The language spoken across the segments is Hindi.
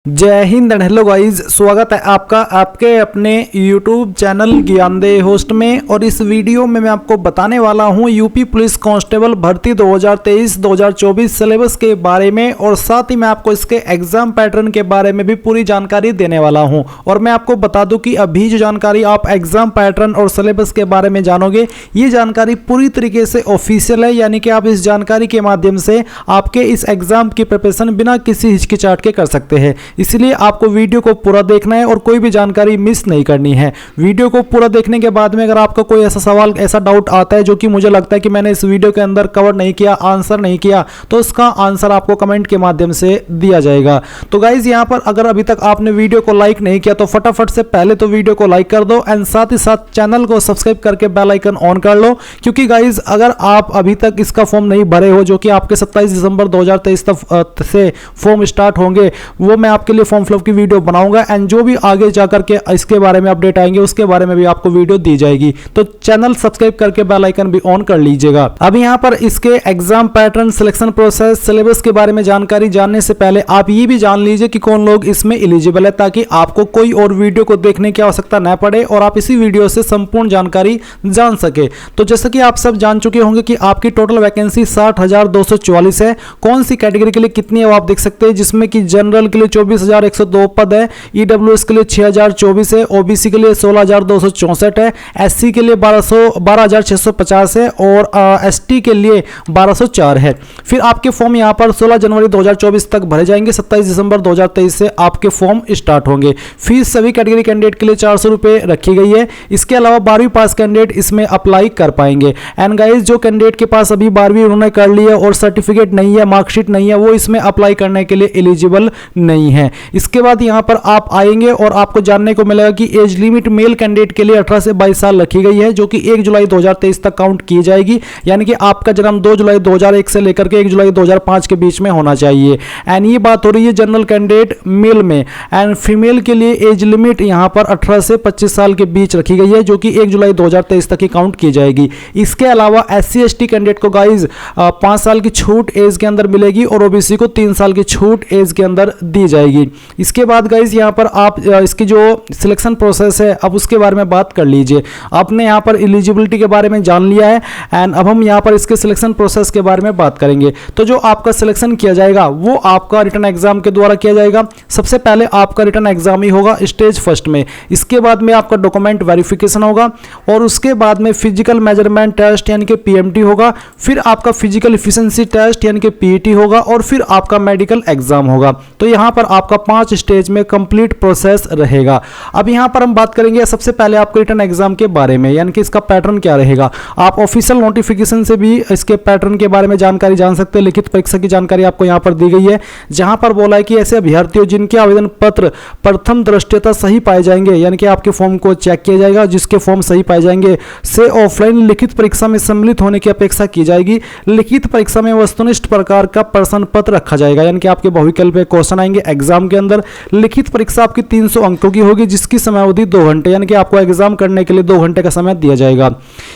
जय हिंद एंड हेलो गाइस, स्वागत है आपका आपके अपने YouTube चैनल ज्ञानदेह होस्ट में। और इस वीडियो में मैं आपको बताने वाला हूं यूपी पुलिस कांस्टेबल भर्ती 2023-2024 सिलेबस के बारे में, और साथ ही मैं आपको इसके एग्जाम पैटर्न के बारे में भी पूरी जानकारी देने वाला हूं। और मैं आपको बता दूं कि अभी जो जानकारी आप एग्जाम पैटर्न और सिलेबस के बारे में जानोगे, ये जानकारी पूरी तरीके से ऑफिशियल है, यानी कि आप इस जानकारी के माध्यम से आपके इस एग्जाम की प्रिपरेशन बिना किसी हिचकिचाहट के कर सकते हैं। इसलिए आपको वीडियो को पूरा देखना है और कोई भी जानकारी मिस नहीं करनी है। वीडियो को पूरा देखने के बाद में अगर आपका कोई ऐसा सवाल, ऐसा डाउट आता है जो कि मुझे लगता है कि मैंने इस वीडियो के अंदर कवर नहीं किया, आंसर नहीं किया, तो उसका आंसर आपको कमेंट के माध्यम से दिया जाएगा। तो गाइज यहाँ पर अगर अभी तक आपने वीडियो को लाइक नहीं किया तो फटाफट से पहले तो वीडियो को लाइक कर दो एंड साथ ही साथ चैनल को सब्सक्राइब करके बेल आइकन ऑन कर लो, क्योंकि गाइज अगर आप अभी तक इसका फॉर्म नहीं भरे हो, जो कि आपके 27 दिसंबर 2023 तक से फॉर्म स्टार्ट होंगे, वो मैं आपके लिए फॉर्म फिलअप की वीडियो बनाऊंगा एंड जो भी आगे जाकर के इसके बारे में अपडेट आएंगे उसके बारे में भी आपको वीडियो दी जाएगी। तो चैनल सब्सक्राइब करके बेल आइकन भी ऑन कर लीजिएगा। अब यहाँ पर इसके exam pattern, selection process, syllabus के बारे में जानकारी जानने से पहले आप ये भी जान लीजिए कि कौन लोग इसमें एलिजिबल है, ताकि आपको कोई और वीडियो को देखने की आवश्यकता न पड़े और आप इसी वीडियो से संपूर्ण जानकारी जान सके। तो जैसा कि आप सब जान चुके होंगे कि आपकी टोटल वैकेंसी 60,244 है। कौन सी कैटेगरी के लिए कितनी है वो आप देख सकते हैं, जिसमें कि जनरल के लिए 24,102 पद है, ईडब्ल्यूएस के लिए 6,024 है, ओबीसी के लिए 16,264 है, एससी के लिए 12,650 है और एसटी के लिए 1,204 है। फिर आपके फॉर्म यहां पर 16 जनवरी 2024 तक भरे जाएंगे। 27 दिसंबर 2023 से आपके फॉर्म स्टार्ट होंगे। फीस सभी कैटेगरी कैंडिडेट के लिए 400 रुपए रखी गई है। इसके अलावा 12वीं पास कैंडिडेट इसमें अप्लाई कर पाएंगे। एंड गाइस, जो कैंडिडेट के पास अभी 12वीं उन्होंने कर ली है और सर्टिफिकेट नहीं है, मार्कशीट नहीं है, वो इसमें अप्लाई करने के लिए एलिजिबल नहीं है। इसके बाद यहां पर आप आएंगे और आपको जानने को मिलेगा कि एज लिमिट मेल कैंडिडेट के लिए 18 से 22 साल रखी गई है, जो कि 1 जुलाई 2023 तक काउंट की जाएगी। यानी कि आपका जन्म 2 जुलाई 2001 से लेकर के 1 जुलाई 2005 के बीच में होना चाहिए। एंड ये बात हो रही है जनरल कैंडिडेट मेल में। एंड फीमेल के लिए एज लिमिट यहां पर 18 से 25 साल के बीच रखी गई है, जो कि 1 जुलाई 2023 तक ही काउंट की जाएगी। इसके अलावा SC ST कैंडिडेट को गाइज 5 साल की छूट एज के अंदर मिलेगी और ओबीसी को 3 साल की छूट एज के अंदर दी जाएगी। इसके बाद गाइज यहाँ पर आप इसकी जो सिलेक्शन प्रोसेस है, अब उसके बारे में बात कर लीजिए। आपने यहाँ पर एलिजिबिलिटी के बारे में जान लिया है एंड अब हम यहाँ पर इसके सिलेक्शन प्रोसेस के बारे में बात करेंगे। तो जो आपका सिलेक्शन किया जाएगा वो आपका रिटन एग्जाम के द्वारा किया जाएगा। सबसे पहले आपका रिटन एग्जाम ही होगा स्टेज फर्स्ट में। इसके बाद में आपका डॉक्यूमेंट वेरिफिकेशन होगा और उसके बाद में फिजिकल मेजरमेंट टेस्ट यानी कि PMT होगा। फिर आपका फिजिकल इफिशिएंसी टेस्ट यानी कि PET होगा और फिर आपका मेडिकल एग्जाम होगा। तो यहाँ पर आपका 5 स्टेज में कंप्लीट प्रोसेस रहेगा। अब यहां पर हम बात करेंगे सबसे पहले आपके रिटन एग्जाम के बारे में, यानी कि इसका पैटर्न क्या रहेगा। आप ऑफिशियल नोटिफिकेशन से भी इसके पैटर्न के बारे में जानकारी जान सकते हैं। लिखित परीक्षा की जानकारी आपको यहां पर दी गई है, जहां पर बोला है कि ऐसे अभ्यर्थियों जिनके आवेदन पत्र प्रथम दृष्टया सही पाए जाएंगे, यानी कि आपके फॉर्म को चेक किया जाएगा, जिसके फॉर्म सही पाए जाएंगे से ऑफलाइन लिखित परीक्षा में सम्मिलित होने की अपेक्षा की जाएगी। लिखित परीक्षा में वस्तुनिष्ठ प्रकार का प्रश्न पत्र रखा जाएगा, यानी कि आपके बहुविकल्प क्वेश्चन आएंगे एग्जाम के अंदर। लिखित परीक्षा आपकी 300 अंकों की होगी, जिसकी समय अवधि 2 घंटे, यानी कि आपको एग्जाम करने के लिए 2 घंटे का समय दिया जाएगा।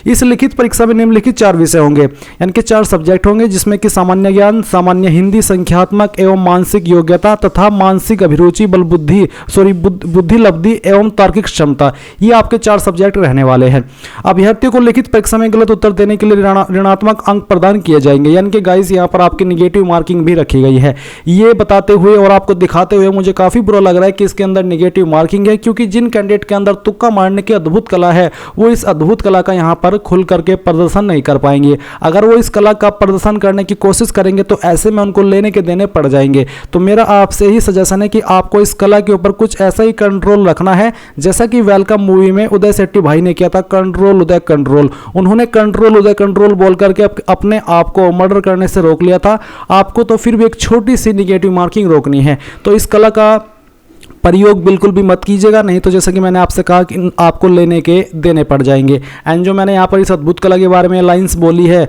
इस लिखित परीक्षा में निम्नलिखित 4 विषय होंगे, यानी कि 4 सब्जेक्ट होंगे, जिसमें कि सामान्य ज्ञान, सामान्य हिंदी, संख्यात्मक एवं मानसिक योग्यता तथा मानसिक अभिरुचि, बुद्धि लब्धि एवं तार्किक क्षमता। ये आपके 4 सब्जेक्ट रहने वाले हैं। अभ्यर्थियों को लिखित परीक्षा में गलत उत्तर देने के लिए ऋणात्मक अंक प्रदान किए जाएंगे, यानी कि गाइस यहाँ पर आपकी निगेटिव मार्किंग भी रखी गई है। ये बताते हुए और आपको दिखाते हुए मुझे काफी बुरा लग रहा है कि इसके अंदर निगेटिव मार्किंग है, क्योंकि जिन कैंडिडेट के अंदर तुक्का मारने की अद्भुत कला है, वो इस अद्भुत कला का यहां पर खुल करके प्रदर्शन नहीं कर पाएंगे। अगर वो इस कला का प्रदर्शन करने की कोशिश करेंगे तो ऐसे में उनको लेने के देने पड़ जाएंगे। तो मेरा आपसे ही सजेशन है कि आपको इस कला के ऊपर कुछ ऐसा ही कंट्रोल रखना है, जैसा कि वेलकम मूवी में उदय शेट्टी भाई ने किया था, कंट्रोल उदय कंट्रोल। उन्होंने कंट्रोल उदय कंट्रोल बोल करके अपने आप को मर्डर करने से रोक लिया था। आपको तो फिर भी एक छोटी सी निगेटिव मार्किंग रोकनी है। तो इस कला का प्रयोग बिल्कुल भी मत कीजिएगा, नहीं तो जैसा कि मैंने आपसे कहा कि आपको लेने के देने पड़ जाएंगे। एंड जो मैंने यहाँ पर इस अद्भुत कला के बारे में लाइंस बोली है,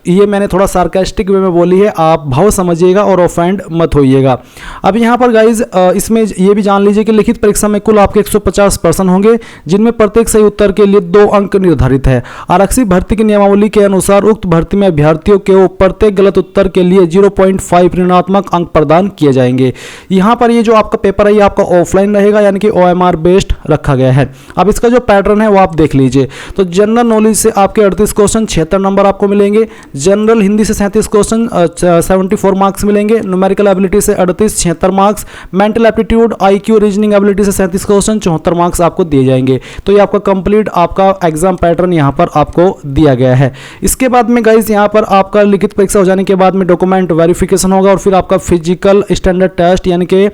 ये मैंने थोड़ा सार्कास्टिक वे में बोली है, आप भाव समझिएगा और ऑफेंड मत होइएगा। अब यहाँ पर गाइज इसमें ये भी जान लीजिए कि लिखित परीक्षा में कुल आपके 150 प्रश्न होंगे, जिनमें प्रत्येक सही उत्तर के लिए 2 अंक निर्धारित है। आरक्षी भर्ती की नियमावली के अनुसार उक्त भर्ती में अभ्यर्थियों को प्रत्येक गलत उत्तर के लिए 0.5 ऋणात्मक अंक प्रदान किए जाएंगे। यहाँ पर ये जो आपका पेपर है ये आपका ऑफलाइन रहेगा, यानी कि OMR बेस्ड रखा गया है। अब इसका जो पैटर्न है वो आप देख लीजिए। तो जनरल नॉलेज से आपके 38 क्वेश्चन 76 नंबर आपको मिलेंगे, जनरल हिंदी से 37 क्वेश्चन 74 मार्क्स मिलेंगे, न्यूमेरिकल एबिलिटी से 38 76 marks, mental aptitude IQ reasoning ability से 37 क्वेश्चन 74 मार्क्स आपको दिए जाएंगे। तो ये आपका कंप्लीट आपका एग्जाम पैटर्न यहाँ पर आपको दिया गया है। इसके बाद में गाइज यहाँ पर आपका लिखित परीक्षा हो जाने के बाद में डॉक्यूमेंट वेरिफिकेशन होगा और फिर आपका फिजिकल स्टैंडर्ड टेस्ट यानी कि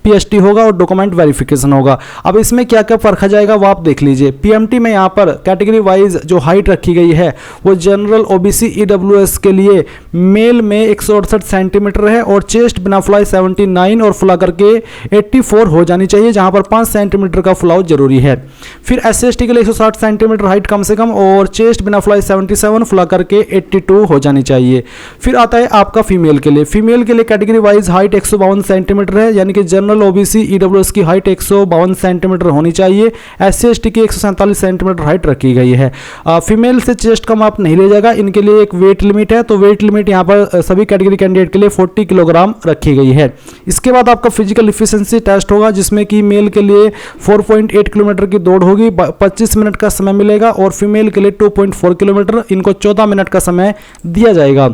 PST होगा और डॉक्यूमेंट वेरिफिकेशन होगा। अब इसमें क्या क्या परखा जाएगा वो आप देख लीजिए। PMT में यहाँ पर कैटेगरी वाइज जो हाइट रखी गई है वो जनरल OBC EWS के लिए मेल में 168 सेंटीमीटर है और चेस्ट बिना फ्लाई 79 और फुला करके 84 हो जानी चाहिए, जहाँ पर 5 सेंटीमीटर का फुलाव जरूरी है। फिर SC/ST के लिए 160 सेंटीमीटर हाइट कम से कम और चेस्ट बिना फ्लाई 77 फुला करके 82 हो जानी चाहिए। फिर आता है आपका फीमेल के लिए। फीमेल के लिए कैटेगरी वाइज हाइट 152 सेंटीमीटर है, यानी कि जनरल OBC EWS की हाइट 152 सेंटीमीटर होनी चाहिए। SC/ST की 147 सेंटीमीटर हाइट रखी गई है। फीमेल से चेस्ट का माप नहीं ले जाएगा, इनके लिए एक वेट लिमिट है, तो वेट लिमिट यहाँ पर सभी कैटेगरी कैंडिडेट के लिए 40 किलोग्राम रखी गई है। इसके बाद आपका फिजिकल इफिशिएंसी टेस्ट होगा, जिसमें कि मेल के लिए 4.8 किलोमीटर की दौड़ होगी, 25 मिनट का समय मिलेगा और फीमेल के लिए 2.4 किलोमीटर, इनको 14 मिनट का समय दिया जाएगा।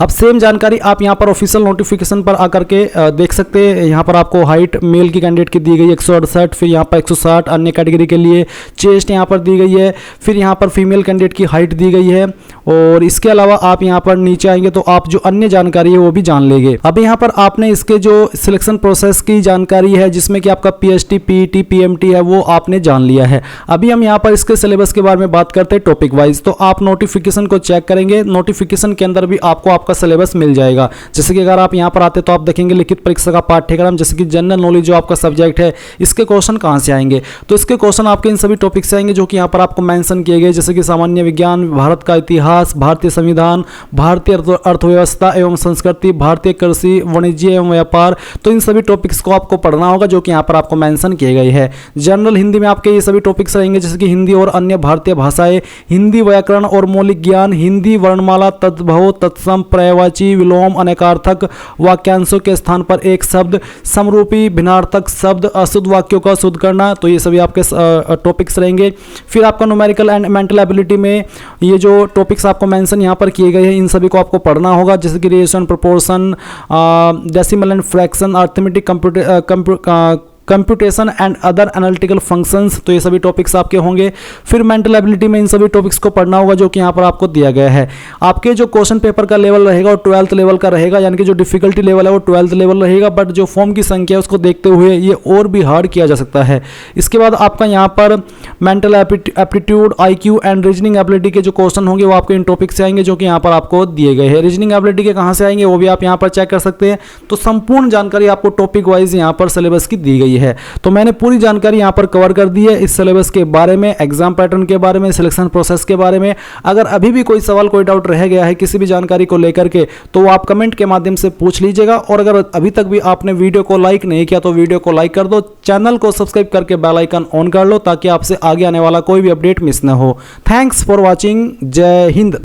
अब सेम जानकारी आप यहाँ पर ऑफिशियल नोटिफिकेशन पर आकर के देख सकते हैं। यहाँ पर आपको हाइट मेल की कैंडिडेट की दी गई 168, फिर यहाँ पर 160 अन्य कैटेगरी के लिए चेस्ट यहाँ पर दी गई है, फिर यहाँ पर फीमेल कैंडिडेट की हाइट दी गई है और इसके अलावा आप यहाँ पर नीचे आएंगे तो आप जो अन्य जानकारी है वो भी जान लेंगे। अब यहाँ पर आपने इसके जो सिलेक्शन प्रोसेस की जानकारी है, जिसमें कि आपका PST PET PMT है, वो आपने जान लिया है। अभी हम यहाँ पर इसके सिलेबस के बारे में बात करते हैं टॉपिक वाइज। तो आप नोटिफिकेशन को चेक करेंगे, नोटिफिकेशन के अंदर भी आपको आपका सिलेबस मिल जाएगा। जैसे कि अगर आप यहाँ पर आते तो आप देखेंगे लिखित परीक्षा का पाठ्यक्रम, जैसे कि जनरल नॉलेज जो आपका सब्जेक्ट है, इसके क्वेश्चन कहाँ से आएंगे। तो इसके क्वेश्चन आपके इन सभी टॉपिक से आएंगे जो कि यहाँ पर आपको मेंशन किए गए, जैसे कि सामान्य विज्ञान, भारत का इतिहास, भारतीय संविधान, भारतीय अर्थव्यवस्था एवं संस्कृति, भारतीय कृषि, वाणिज्य एवं व्यापार। तो इन सभी टॉपिक्स को आपको पढ़ना होगा जो कि यहाँ पर आपको मेंशन किए गए हैं। जनरल हिंदी में आपके ये सभी टॉपिक्स रहेंगे, जैसे कि हिंदी और अन्य भारतीय भाषाएं, हिंदी व्याकरण और मौलिक ज्ञान, हिंदी वर्णमाला, तद्भव, तत्सम, पर्यायवाची, विलोम, अनेकार्थक, वाक्यांशों के स्थान पर एक शब्द, समरूपी, भिन्नार्थक शब्द, अशुद्ध वाक्यों का शुद्ध करना। तो ये सभी आपके टॉपिक्स रहेंगे। फिर आपका न्यूमेरिकल एंड मेंटल एबिलिटी में ये जो टॉपिक्स आपको मेंशन यहाँ पर किए गए हैं, इन सभी को आपको पढ़ना होगा, जैसे कि ratio, proportion, decimal and fraction, arithmetic, computation and other analytical functions. तो ये सभी टॉपिक्स आपके होंगे। फिर मेंटल एबिलिटी में इन सभी टॉपिक्स को पढ़ना होगा जो कि यहाँ पर आपको दिया गया है। आपके जो क्वेश्चन पेपर का लेवल रहेगा वो 12th लेवल का रहेगा, यानी कि जो डिफिकल्टी लेवल है वो 12th लेवल रहेगा, बट जो फॉर्म की संख्या है उसको देखते हुए ये और भी हार्ड किया जा सकता है। इसके बाद आपका यहाँ पर mental aptitude, IQ and reasoning ability के जो क्वेश्चन होंगे वो आपके इन टॉपिक से आएंगे जो कि यहाँ पर आपको दिए गए हैं। रीजनिंग एबिलिटी के कहाँ से आएंगे वो भी आप यहाँ पर चेक कर सकते हैं। तो संपूर्ण जानकारी आपको टॉपिक वाइज यहाँ पर सिलेबस की दी गई है। तो मैंने पूरी जानकारी यहां पर कवर कर दी है इस सिलेबस के बारे में, एग्जाम पैटर्न के बारे में, सिलेक्शन प्रोसेस के बारे में। अगर अभी भी कोई सवाल, कोई डाउट रह गया है किसी भी जानकारी को लेकर के, तो वो आप कमेंट के माध्यम से पूछ लीजिएगा। और अगर अभी तक भी आपने वीडियो को लाइक नहीं किया तो वीडियो को लाइक कर दो, चैनल को सब्सक्राइब करके बेल आइकन ऑन कर लो ताकि आपसे आगे आने वाला कोई भी अपडेट मिस ना हो। Thanks for watching. जय हिंद।